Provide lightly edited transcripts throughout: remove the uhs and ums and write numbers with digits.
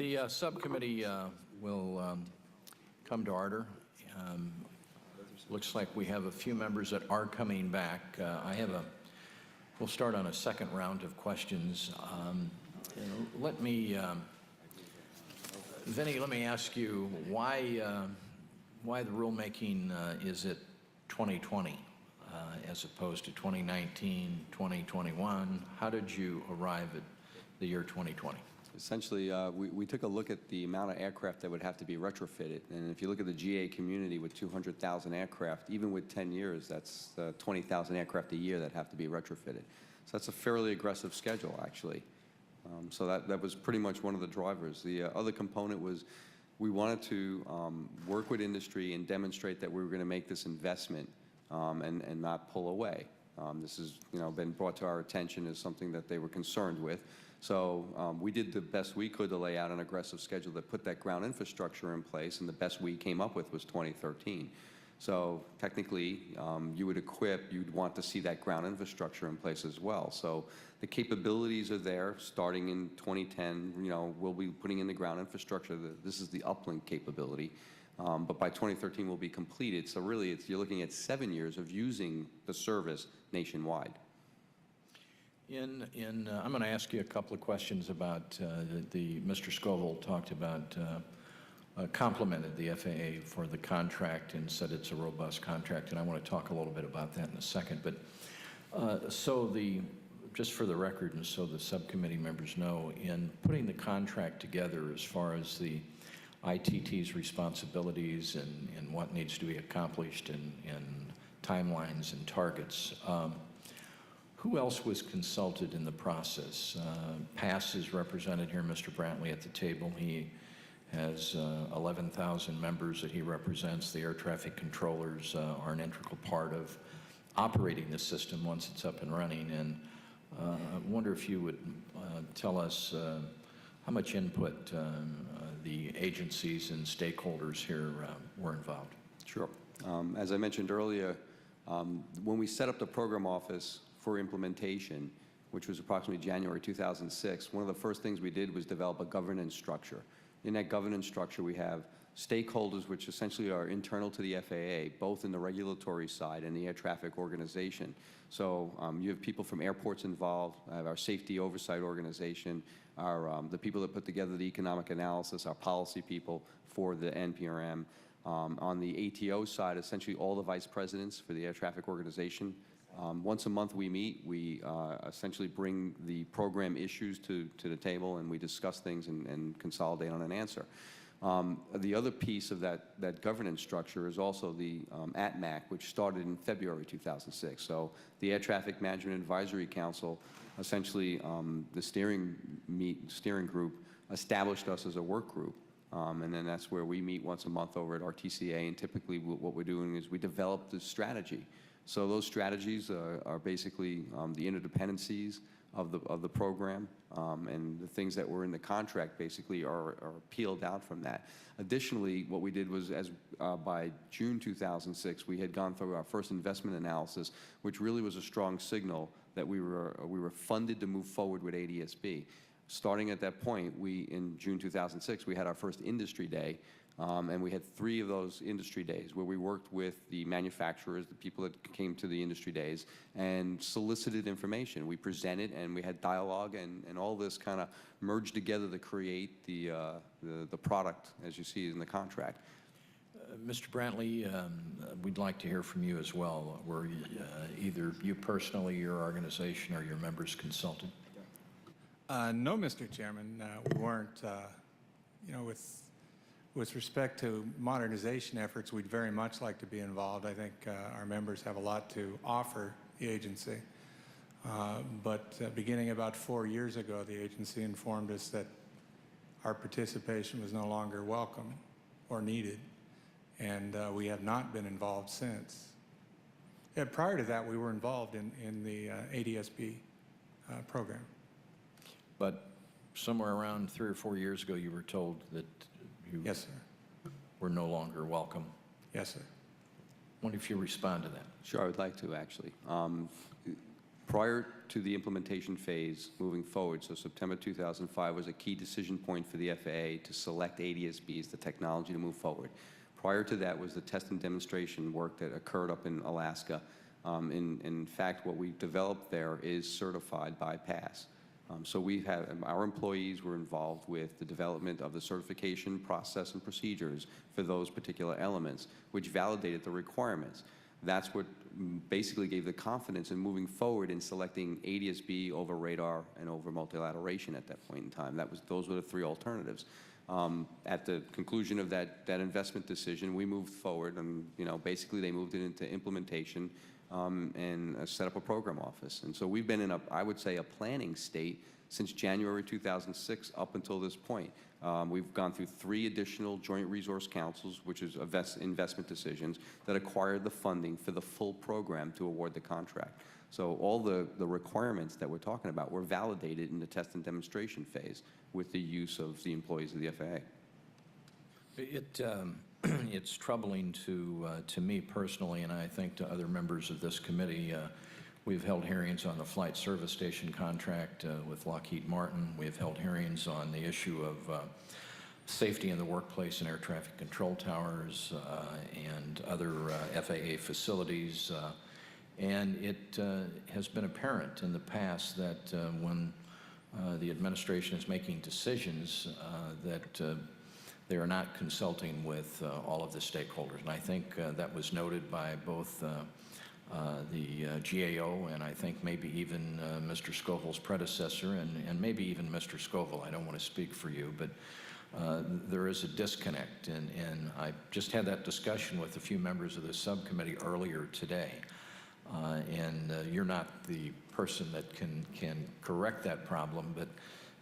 The subcommittee will come to order. Looks like we have a few members that are coming back. We'll start on a second round of questions. Vinny, let me ask you why the rulemaking is at 2020 as opposed to 2019, 2021. How did you arrive at the year 2020? Essentially, we took a look at the amount of aircraft that would have to be retrofitted. And if you look at the GA community with 200,000 aircraft, even with 10 years, that's 20,000 aircraft a year that have to be retrofitted. So that's a fairly aggressive schedule, actually. So that was pretty much one of the drivers. The other component was we wanted to work with industry and demonstrate that we were going to make this investment and not pull away. This has been brought to our attention as something that they were concerned with. So we did the best we could to lay out an aggressive schedule that put that ground infrastructure in place, and the best we came up with was 2013. So technically, you'd want to see that ground infrastructure in place as well. So the capabilities are there. Starting in 2010, we'll be putting in the ground infrastructure. This is the uplink capability. But by 2013, we'll be completed. So really, you're looking at 7 years of using the service nationwide. I'm going to ask you a couple of questions about Mr. Scoville talked about complimented the FAA for the contract and said it's a robust contract, and I want to talk a little bit about that in a second. But just for the record, and so the subcommittee members know, in putting the contract together as far as the ITT's responsibilities and what needs to be accomplished and timelines and targets, who else was consulted in the process? PASS is represented here, Mr. Brantley at the table. He has 11,000 members that he represents. The air traffic controllers are an integral part of operating the system once it's up and running. And I wonder if you would tell us how much input the agencies and stakeholders here were involved. Sure. As I mentioned earlier, when we set up the program office for implementation, which was approximately January 2006, one of the first things we did was develop a governance structure. In that governance structure, we have stakeholders, which essentially are internal to the FAA, both in the regulatory side and the air traffic organization. So you have people from airports involved, our safety oversight organization, the people that put together the economic analysis, our policy people for the NPRM. On the ATO side, essentially all the vice presidents for the air traffic organization. Once a month we meet, we essentially bring the program issues to the table, and we discuss things and consolidate on an answer. The other piece of that governance structure is also the ATMAC, which started in February 2006. So the Air Traffic Management Advisory Council, essentially the steering group, established us as a work group. And then that's where we meet once a month over at RTCA, and typically what we're doing is we develop the strategy. So those strategies are basically the interdependencies of the program, and the things that were in the contract basically are peeled out from that. Additionally, what we did was, by June 2006, we had gone through our first investment analysis, which really was a strong signal that we were funded to move forward with ADS-B. Starting at that point, in June 2006, we had our first industry day. And we had 3 of those industry days where we worked with the manufacturers, the people that came to the industry days, and solicited information. We presented, and we had dialogue, and all this kind of merged together to create the product, as you see in the contract. Mr. Brantley, we'd like to hear from you as well. Were either you personally, your organization, or your members consulted? No, Mr. Chairman, we weren't. With respect to modernization efforts, we'd very much like to be involved. I think our members have a lot to offer the agency. But beginning about 4 years ago, the agency informed us that our participation was no longer welcome or needed, and we have not been involved since. Prior to that, we were involved in the ADS-B program. But somewhere around 3 or 4 years ago, you were told that you Yes, sir. were no longer welcome. Yes, sir. What if you respond to that? Sure, I would like to, actually. Prior to the implementation phase moving forward, so September 2005 was a key decision point for the FAA to select ADS-B as the technology to move forward. Prior to that was the test and demonstration work that occurred up in Alaska. In fact, what we developed there is certified by PASS. So our employees were involved with the development of the certification process and procedures for those particular elements, which validated the requirements. That's what basically gave the confidence in moving forward in selecting ADS-B over radar and over multilateration at that point in time. Those were the three alternatives. At the conclusion of that investment decision, we moved forward, and basically they moved it into implementation and set up a program office. And so we've been in I would say, a planning state since January 2006 up until this point. We've gone through 3 additional joint resource councils, which is investment decisions, that acquired the funding for the full program to award the contract. So all the requirements that we're talking about were validated in the test and demonstration phase with the use of the employees of the FAA. It's troubling to me personally, and I think to other members of this committee. We've held hearings on the flight service station contract with Lockheed Martin. We've held hearings on the issue of safety in the workplace and air traffic control towers and other FAA facilities. And it has been apparent in the past that when the administration is making decisions that they are not consulting with all of the stakeholders. And I think that was noted by both the GAO and I think maybe even Mr. Scoville's predecessor and maybe even Mr. Scoville. I don't want to speak for you, but there is a disconnect. And I just had that discussion with a few members of the subcommittee earlier today. And you're not the person that can correct that problem, but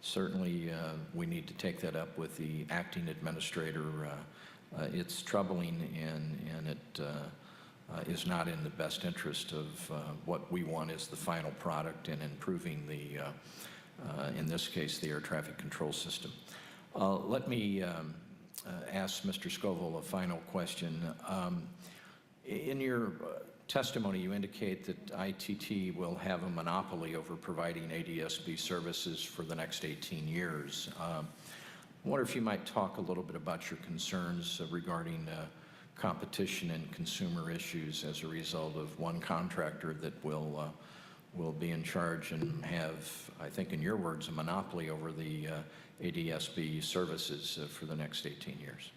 certainly we need to take that up with the acting administrator. It's troubling, and it is not in the best interest of what we want is the final product and improving the, in this case, the air traffic control system. Let me ask Mr. Scoville a final question. In your testimony, you indicate that ITT will have a monopoly over providing ADS-B services for the next 18 years. I wonder if you might talk a little bit about your concerns regarding competition and consumer issues as a result of one contractor that will be in charge and have, I think in your words, a monopoly over the ADS-B services for the next 18 years.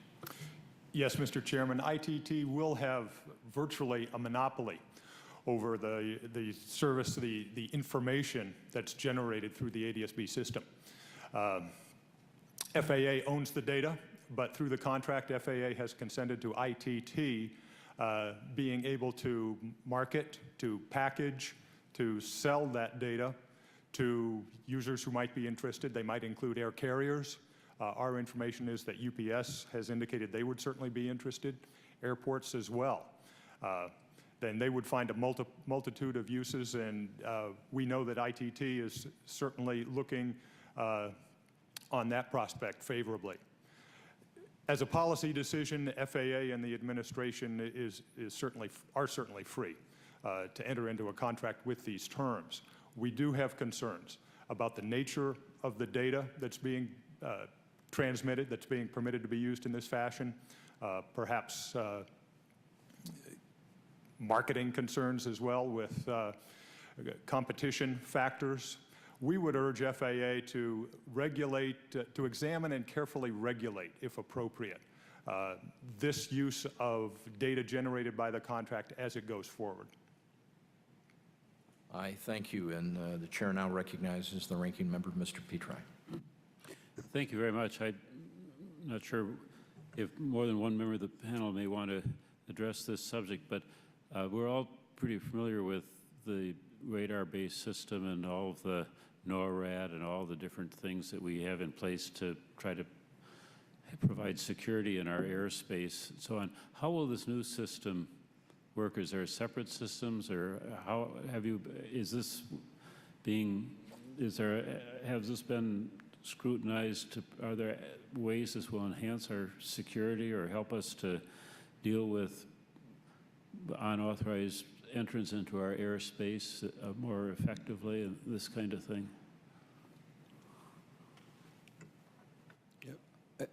Yes, Mr. Chairman, ITT will have virtually a monopoly over the service, the information that's generated through the ADS-B system. FAA owns the data, but through the contract, FAA has consented to ITT being able to market, to package, to sell that data to users who might be interested. They might include air carriers. Our information is that UPS has indicated they would certainly be interested, airports as well. Then they would find a multitude of uses, and we know that ITT is certainly looking on that prospect favorably. As a policy decision, FAA and the administration are certainly free to enter into a contract with these terms. We do have concerns about the nature of the data that's being transmitted, that's being permitted to be used in this fashion, perhaps marketing concerns as well with competition factors. We would urge FAA to regulate, to examine and carefully regulate, if appropriate, this use of data generated by the contract as it goes forward. I thank you, and the chair now recognizes the ranking member, Mr. Petri. Thank you very much. I'm not sure if more than one member of the panel may want to address this subject, but we're all pretty familiar with the radar-based system and all of the NORAD and all the different things that we have in place to try to provide security in our airspace and so on. How will this new system work? Is there separate systems, or how have you, has this been scrutinized? Are there ways this will enhance our security or help us to deal with unauthorized entrance into our airspace more effectively and this kind of thing?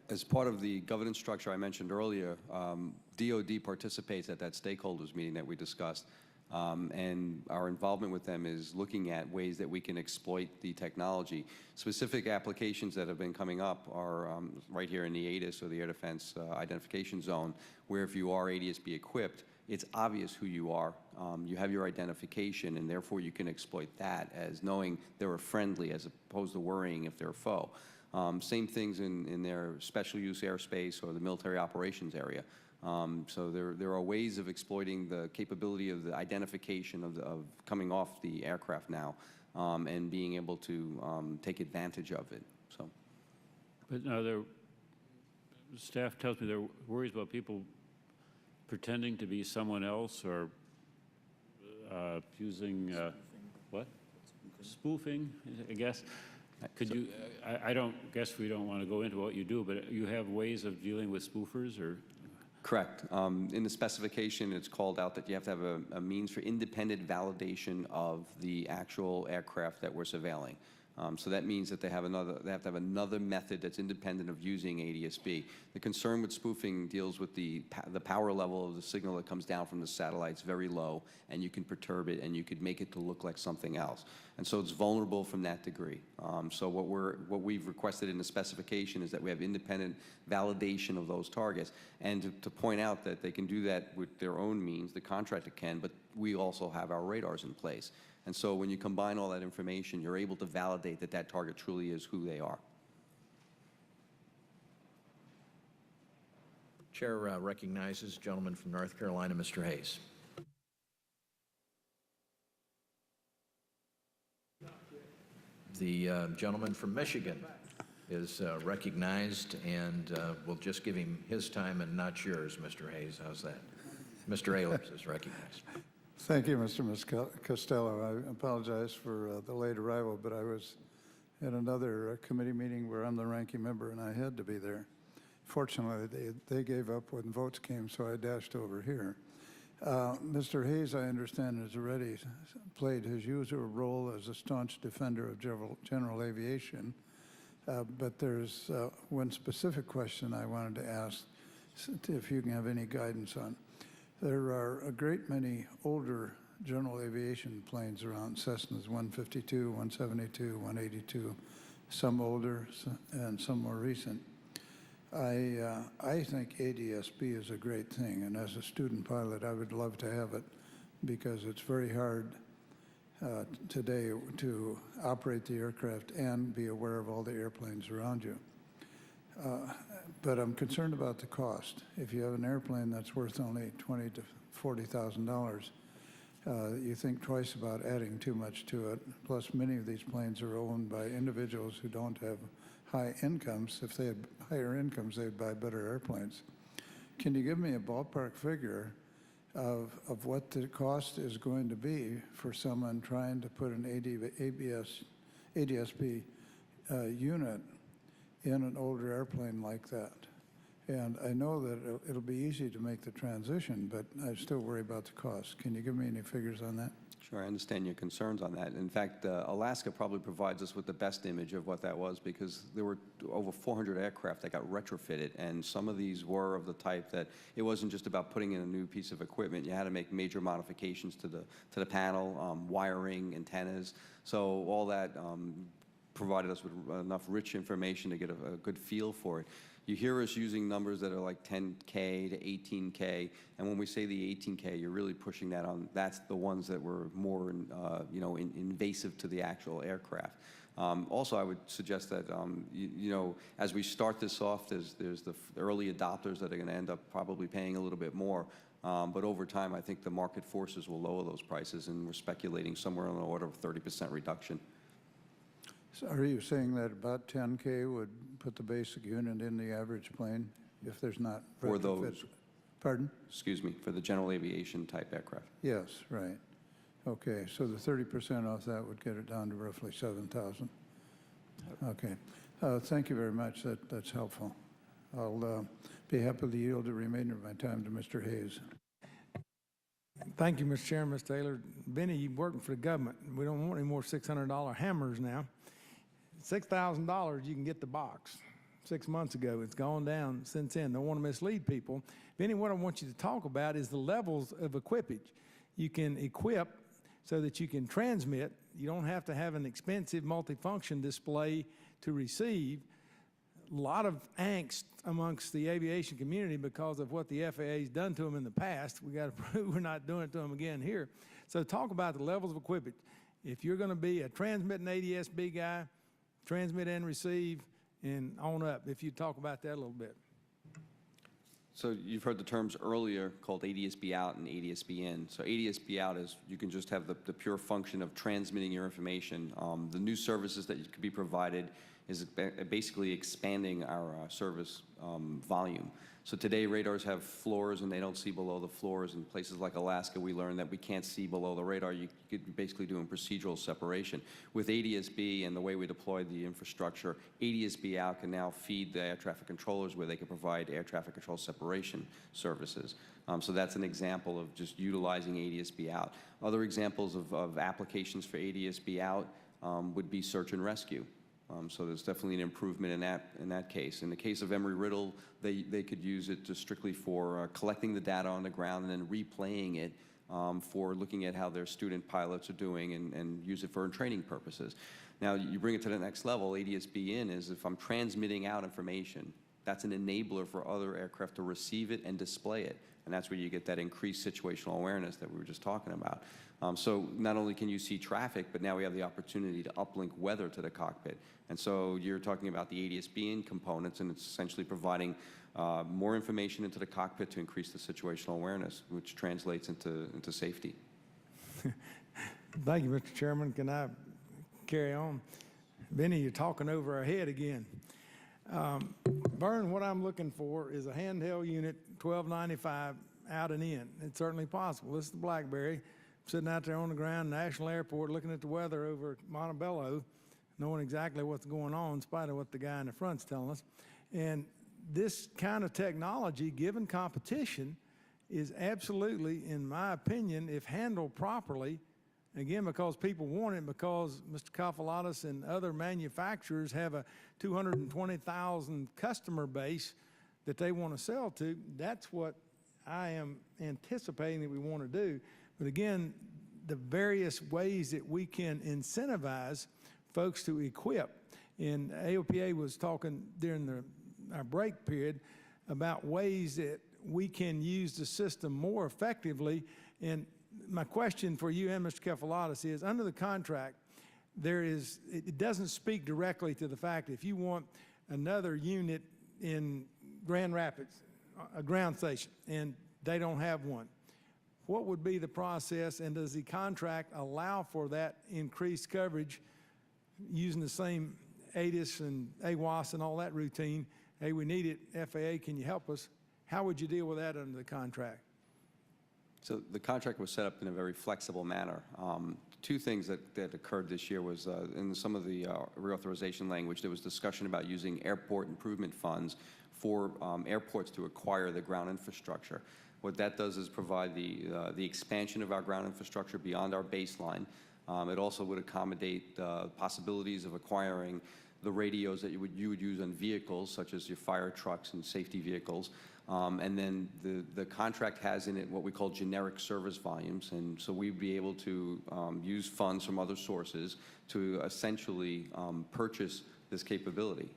As part of the governance structure I mentioned earlier, DoD participates at that stakeholders meeting that we discussed, and our involvement with them is looking at ways that we can exploit the technology. Specific applications that have been coming up are right here in the ADIS, or the Air Defense Identification Zone, where if you are ADS-B equipped, it's obvious who you are. You have your identification, and therefore you can exploit that as knowing they're a friendly as opposed to worrying if they're a foe. Same things in their special use airspace or the military operations area. So there are ways of exploiting the capability of the identification of coming off the aircraft now, and being able to take advantage of it. So, But now staff tells me there are worries about people pretending to be someone else or using what? Spoofing, I guess. Could you, I don't guess we don't want to go into what you do, but you have ways of dealing with spoofers, or? correct. In the specification, it's called out that you have to have a means for independent validation of the actual aircraft that we're surveilling. So that means that they have to have another method that's independent of using ADS-B. The concern with spoofing deals with the power level of the signal that comes down from the satellite's very low, and you can perturb it, and you could make it to look like something else. And so it's vulnerable from that degree. So what we've requested in the specification is that we have independent validation of those targets, and to point out that they can do that with their own means, the contractor can, but we also have our radars in place. And so when you combine all that information, you're able to validate that that target truly is who they are. Chair recognizes the gentleman from North Carolina, Mr. Hayes. The gentleman from Michigan is recognized, and we'll just give him his time and not yours, Mr. Hayes. How's that? Mr. Ehlers is recognized. Thank you, Mr. Costello. I apologize for the late arrival, but I was at another committee meeting where I'm the ranking member, and I had to be there. Fortunately, they gave up when votes came, so I dashed over here. Mr. Hayes, I understand, has already played his usual role as a staunch defender of general aviation, but there's one specific question I wanted to ask, if you can have any guidance on. There are a great many older general aviation planes around, Cessnas 152, 172, 182, some older and some more recent. I think ADS-B is a great thing, and as a student pilot, I would love to have it because it's very hard today to operate the aircraft and be aware of all the airplanes around you. But I'm concerned about the cost. If you have an airplane that's worth only $20,000 to $40,000, you think twice about adding too much to it. Plus, many of these planes are owned by individuals who don't have high incomes. If they had higher incomes, they'd buy better airplanes. Can you give me a ballpark figure of what the cost is going to be for someone trying to put an ADS-B unit in an older airplane like that? And I know that it'll be easy to make the transition, but I still worry about the cost. Can you give me any figures on that? Sure, I understand your concerns on that. In fact, Alaska probably provides us with the best image of what that was, because there were over 400 aircraft that got retrofitted, and some of these were of the type that it wasn't just about putting in a new piece of equipment. You had to make major modifications to the panel, wiring, antennas. So all that provided us with enough rich information to get a good feel for it. You hear us using numbers that are like 10K to 18K, and when we say the 18K, you're really pushing that on. That's the ones that were more, invasive to the actual aircraft. Also, I would suggest that, as we start this off, there's the early adopters that are going to end up probably paying a little bit more. But over time, I think the market forces will lower those prices, and we're speculating somewhere on the order of 30% reduction. So are you saying that about 10K would put the basic unit in the average plane if there's not For retrofit? those. Pardon? Excuse me, for the general aviation type aircraft. Yes, right. Okay, so the 30% off that would get it down to roughly 7,000. Okay. Thank you very much. That's helpful. I'll be happy to yield the remainder of my time to Mr. Hayes. Thank you, Mr. Chairman, Mr. Taylor. Benny, you're working for the government. We don't want any more $600 hammers now. $6,000, you can get the box. 6 months ago, it's gone down since then. Don't want to mislead people. Benny, what I want you to talk about is the levels of equipage. You can equip so that you can transmit. You don't have to have an expensive multifunction display to receive. A lot of angst amongst the aviation community because of what the FAA has done to them in the past. We got to prove we're not doing it to them again here. So talk about the levels of equipment. If you're going to be a transmitting ADS-B guy, transmit and receive, and on up, if you talk about that a little bit. So you've heard the terms earlier called ADS-B out and ADS-B in. So ADS-B out is you can just have the pure function of transmitting your information. The new services that could be provided is basically expanding our service volume. So today radars have floors and they don't see below the floors. In places like Alaska, we learned that we can't see below the radar. You could be basically doing procedural separation. With ADS-B and the way we deploy the infrastructure, ADS-B out can now feed the air traffic controllers where they can provide air traffic control separation services. So that's an example of just utilizing ADS-B out. Other examples of applications for ADS-B out would be search and rescue. So there's definitely an improvement in that case. In the case of Embry-Riddle, they could use it just strictly for collecting the data on the ground and then replaying it for looking at how their student pilots are doing and use it for training purposes. Now, you bring it to the next level. ADS-B in is if I'm transmitting out information, that's an enabler for other aircraft to receive it and display it. And that's where you get that increased situational awareness that we were just talking about. So not only can you see traffic, but now we have the opportunity to uplink weather to the cockpit. And so you're talking about the ADS-B in components, and it's essentially providing more information into the cockpit to increase the situational awareness, which translates into safety. Thank you, Mr. Chairman. Can I carry on? Benny, you're talking over our head again. Vern, what I'm looking for is a handheld unit, $12.95 out and in. It's certainly possible. This is the BlackBerry. Sitting out there on the ground, National Airport, looking at the weather over at Montebello, knowing exactly what's going on in spite of what the guy in the front's telling us. And this kind of technology, given competition, is absolutely, in my opinion, if handled properly, again, because people want it, because Mr. Kafalatos and other manufacturers have a 220,000 customer base that they want to sell to, that's what I am anticipating that we want to do. But again, the various ways that we can incentivize folks to equip. And AOPA was talking during our break period about ways that we can use the system more effectively. And my question for you and Mr. Kefalotis is, under the contract, it doesn't speak directly to the fact if you want another unit in Grand Rapids, a ground station, and they don't have one. What would be the process, and does the contract allow for that increased coverage using the same ATIS and AWAS and all that routine? Hey, we need it, FAA, can you help us? How would you deal with that under the contract? So the contract was set up in a very flexible manner. Two things that occurred this year was in some of the reauthorization language, there was discussion about using airport improvement funds for airports to acquire the ground infrastructure. What that does is provide the expansion of our ground infrastructure beyond our baseline. It also would accommodate possibilities of acquiring the radios that you would use on vehicles, such as your fire trucks and safety vehicles. And then the contract has in it what we call generic service volumes, and so we'd be able to use funds from other sources to essentially purchase this capability.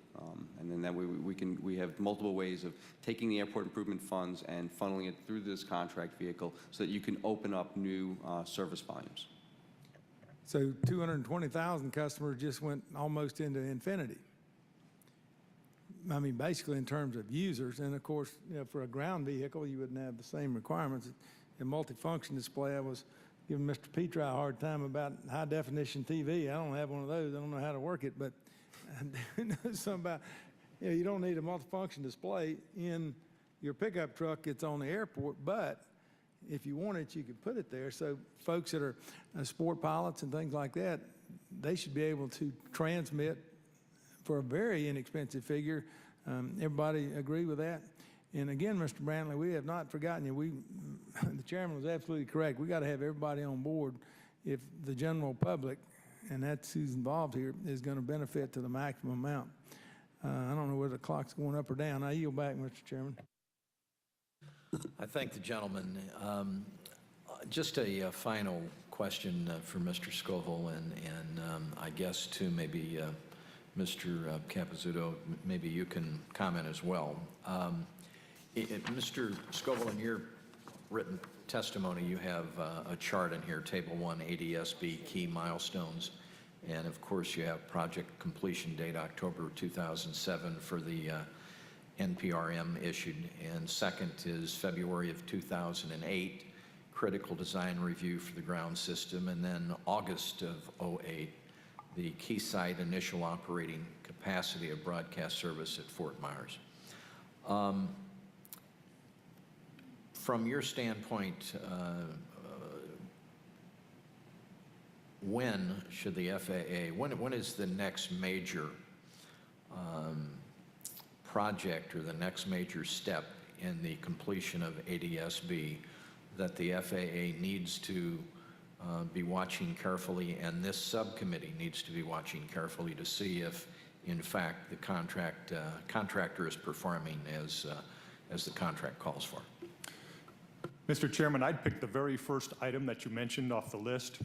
And then that way we have multiple ways of taking the airport improvement funds and funneling it through this contract vehicle so that you can open up new service volumes. So 220,000 customers just went almost into infinity. I mean, basically in terms of users, and of course, you know, for a ground vehicle, you wouldn't have the same requirements. A multifunction display, I was giving Mr. Petri a hard time about high definition TV. I don't have one of those. I don't know how to work it, but I do know something about, you know, you don't need a multifunction display in your pickup truck. It's on the airport, but if you want it, you can put it there. So folks that are sport pilots and things like that, they should be able to transmit for a very inexpensive figure. Everybody agree with that? And again, Mr. Brantley, we have not forgotten you. The chairman was absolutely correct. We got to have everybody on board if the general public, and that's who's involved here, is going to benefit to the maximum amount. I don't know whether the clock's going up or down. I yield back, Mr. Chairman. I thank the gentleman. Just a final question for Mr. Scoville, and I guess to maybe Mr. Capizzuto, maybe you can comment as well. Mr. Scoville, in your written testimony, you have a chart in here, Table 1, ADSB key milestones, and of course you have project completion date October 2007 for the NPRM issued, and second is February of 2008, critical design review for the ground system, and then August of 2008, the key site initial operating capacity of broadcast service at Fort Myers. From your standpoint, when should the FAA, when is the next major project or the next major step in the completion of ADSB that the FAA needs to be watching carefully, and this subcommittee needs to be watching carefully to see if, in fact, the contractor is performing as the contract calls for? Mr. Chairman, I'd pick the very first item that you mentioned off the list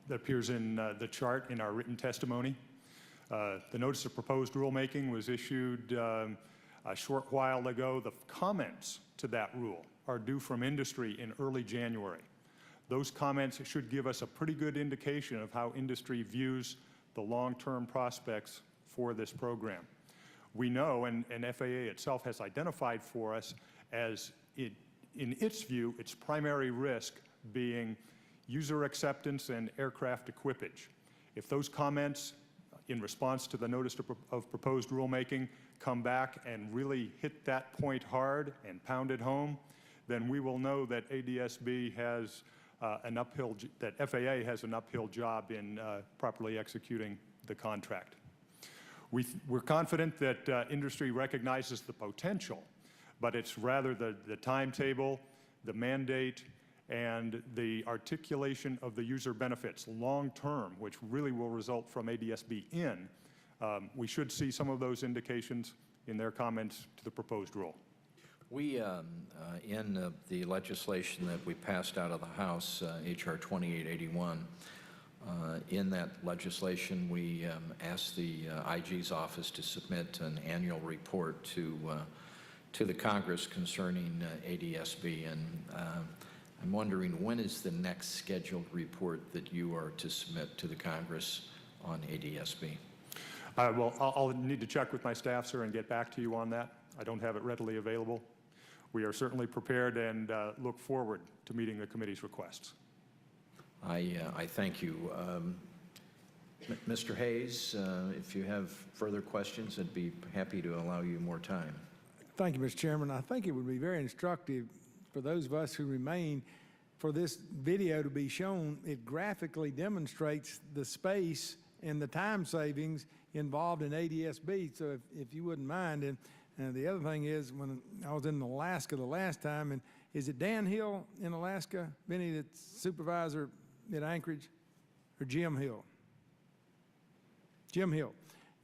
that appears in the chart in our written testimony. The notice of proposed rulemaking was issued a short while ago. The comments to that rule are due from industry in early January. Those comments should give us a pretty good indication of how industry views the long-term prospects for this program. We know, and FAA itself has identified for us as in its view, its primary risk being user acceptance and aircraft equipage. If those comments in response to the notice of proposed rulemaking come back and really hit that point hard and pound it home, then we will know that ADSB has that FAA has an uphill job in properly executing the contract. We're confident that industry recognizes the potential, but it's rather the timetable, the mandate, and the articulation of the user benefits long-term, which really will result from ADSB in. We should see some of those indications in their comments to the proposed rule. We, in the legislation that we passed out of the House, H.R. 2881, in that legislation, we asked the IG's office to submit an annual report to the Congress concerning ADSB, and I'm wondering, when is the next scheduled report that you are to submit to the Congress on ADSB? Well, I'll need to check with my staff, sir, and get back to you on that. I don't have it readily available. We are certainly prepared and look forward to meeting the committee's requests. I thank you. Mr. Hayes, if you have further questions, I'd be happy to allow you more time. Thank you, Mr. Chairman. I think it would be very instructive for those of us who remain for this video to be shown. It graphically demonstrates the space and the time savings involved in ADSB. So if you wouldn't mind, and the other thing is, when I was in Alaska the last time, and is it Dan Hill in Alaska, Benny, that's supervisor at Anchorage, or Jim Hill? Jim Hill.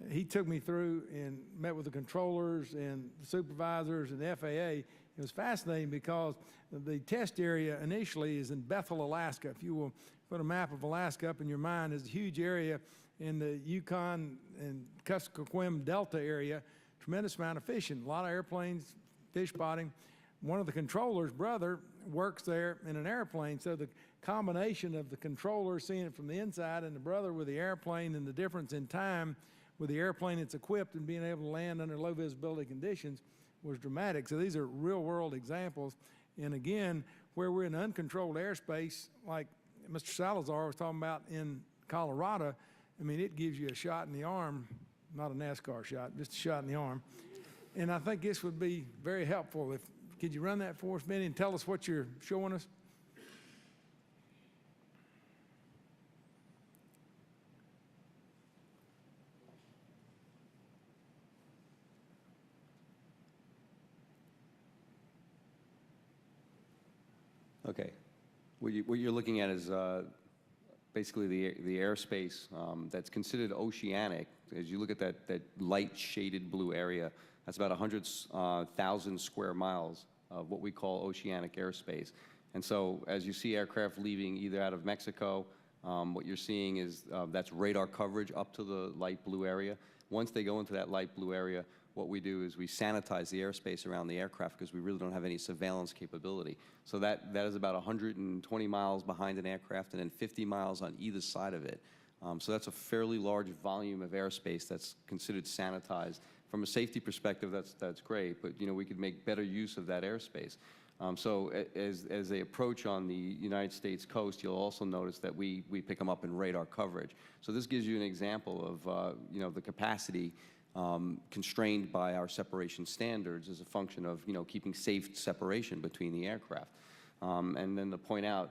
He took me through and met with the controllers and the supervisors and the FAA. It was fascinating because the test area initially is in Bethel, Alaska. If you will put a map of Alaska up in your mind, it's a huge area in the Yukon and Kuskokwim Delta area. Tremendous amount of fishing, a lot of airplanes, fish spotting. One of the controllers' brother works there in an airplane, so the combination of the controller seeing it from the inside and the brother with the airplane and the difference in time with the airplane it's equipped and being able to land under low visibility conditions was dramatic. So these are real world examples. And again, where we're in uncontrolled airspace, like Mr. Salazar was talking about in Colorado, I mean, it gives you a shot in the arm, not a NASCAR shot, just a shot in the arm. And I think this would be very helpful. Could you run that for us, Benny, and tell us what you're showing us? Okay. What you're looking at is basically the airspace that's considered oceanic. As you look at that light shaded blue area, that's about 100,000 square miles of what we call oceanic airspace. And so as you see aircraft leaving either out of Mexico, what you're seeing is that's radar coverage up to the light blue area. Once they go into that light blue area, what we do is we sanitize the airspace around the aircraft because we really don't have any surveillance capability. So that is about 120 miles behind an aircraft and then 50 miles on either side of it. So that's a fairly large volume of airspace that's considered sanitized. From a safety perspective, that's great, but we could make better use of that airspace. So as they approach on the United States coast, you'll also notice that we pick them up in radar coverage. So this gives you an example of the capacity constrained by our separation standards as a function of keeping safe separation between the aircraft. And then to point out,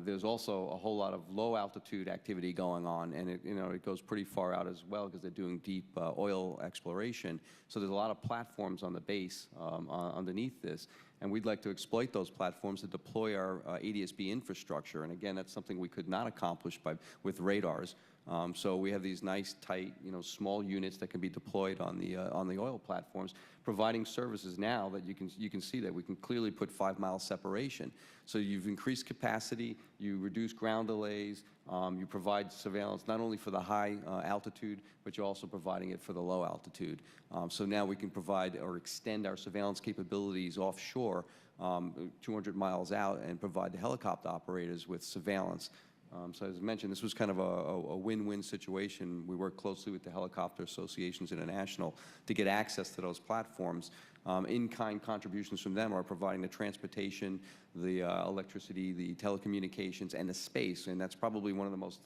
there's also a whole lot of low altitude activity going on, and it goes pretty far out as well because they're doing deep oil exploration. So there's a lot of platforms on the base underneath this, and we'd like to exploit those platforms to deploy our ADS-B infrastructure. And again, that's something we could not accomplish with radars. So we have these nice, tight, small units that can be deployed on the oil platforms, providing services now that you can see that we can clearly put 5-mile separation. So you've increased capacity, you reduce ground delays, you provide surveillance not only for the high altitude, but you're also providing it for the low altitude. So now we can provide or extend our surveillance capabilities offshore 200 miles out and provide the helicopter operators with surveillance. So as I mentioned, this was kind of a win-win situation. We work closely with the Helicopter Associations International to get access to those platforms. In-kind contributions from them are providing the transportation, the electricity, the telecommunications, and the space. And that's probably one of the most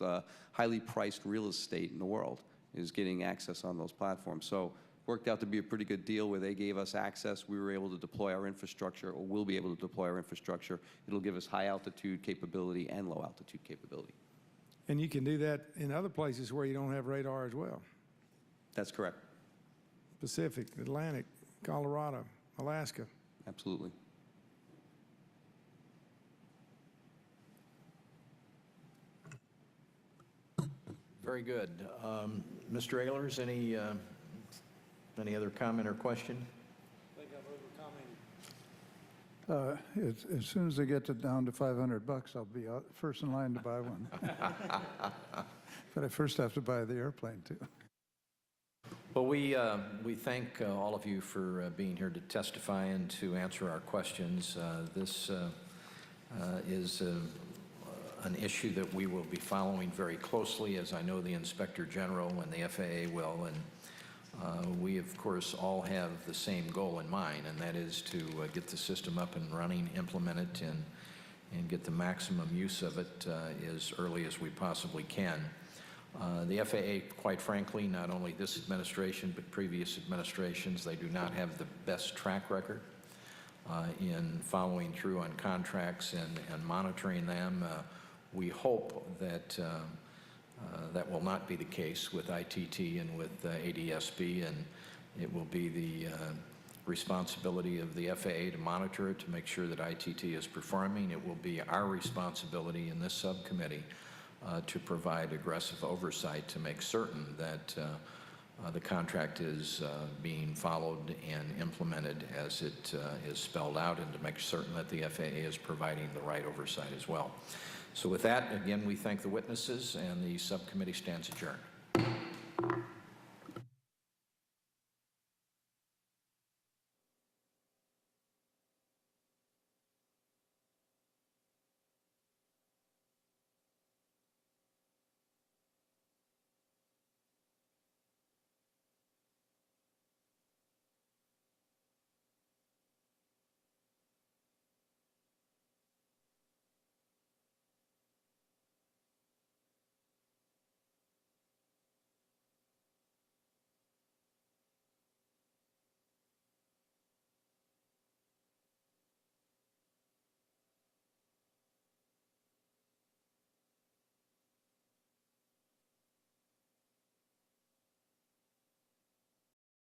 highly priced real estate in the world, is getting access on those platforms. So worked out to be a pretty good deal where they gave us access. We were able to deploy our infrastructure, or will be able to deploy our infrastructure. It'll give us high altitude capability and low altitude capability. And you can do that in other places where you don't have radar as well. That's correct. Pacific, Atlantic, Colorado, Alaska. Absolutely. Very good. Mr. Ehlers, any other comment or question? I think I've over-commented. As soon as they get down to $500, I'll be first in line to buy one. But I first have to buy the airplane, too. Well, we thank all of you for being here to testify and to answer our questions. This is an issue that we will be following very closely, as I know the Inspector General and the FAA will. And we, of course, all have the same goal in mind, and that is to get the system up and running, implement it, and get the maximum use of it as early as we possibly can. The FAA, quite frankly, not only this administration, but previous administrations, they do not have the best track record in following through on contracts and monitoring them. We hope that that will not be the case with ITT and with ADS-B, and it will be the responsibility of the FAA to monitor it, to make sure that ITT is performing. It will be our responsibility in this subcommittee to provide aggressive oversight to make certain that the contract is being followed and implemented as it is spelled out, and to make certain that the FAA is providing the right oversight as well. So with that, again, we thank the witnesses, and the subcommittee stands adjourned.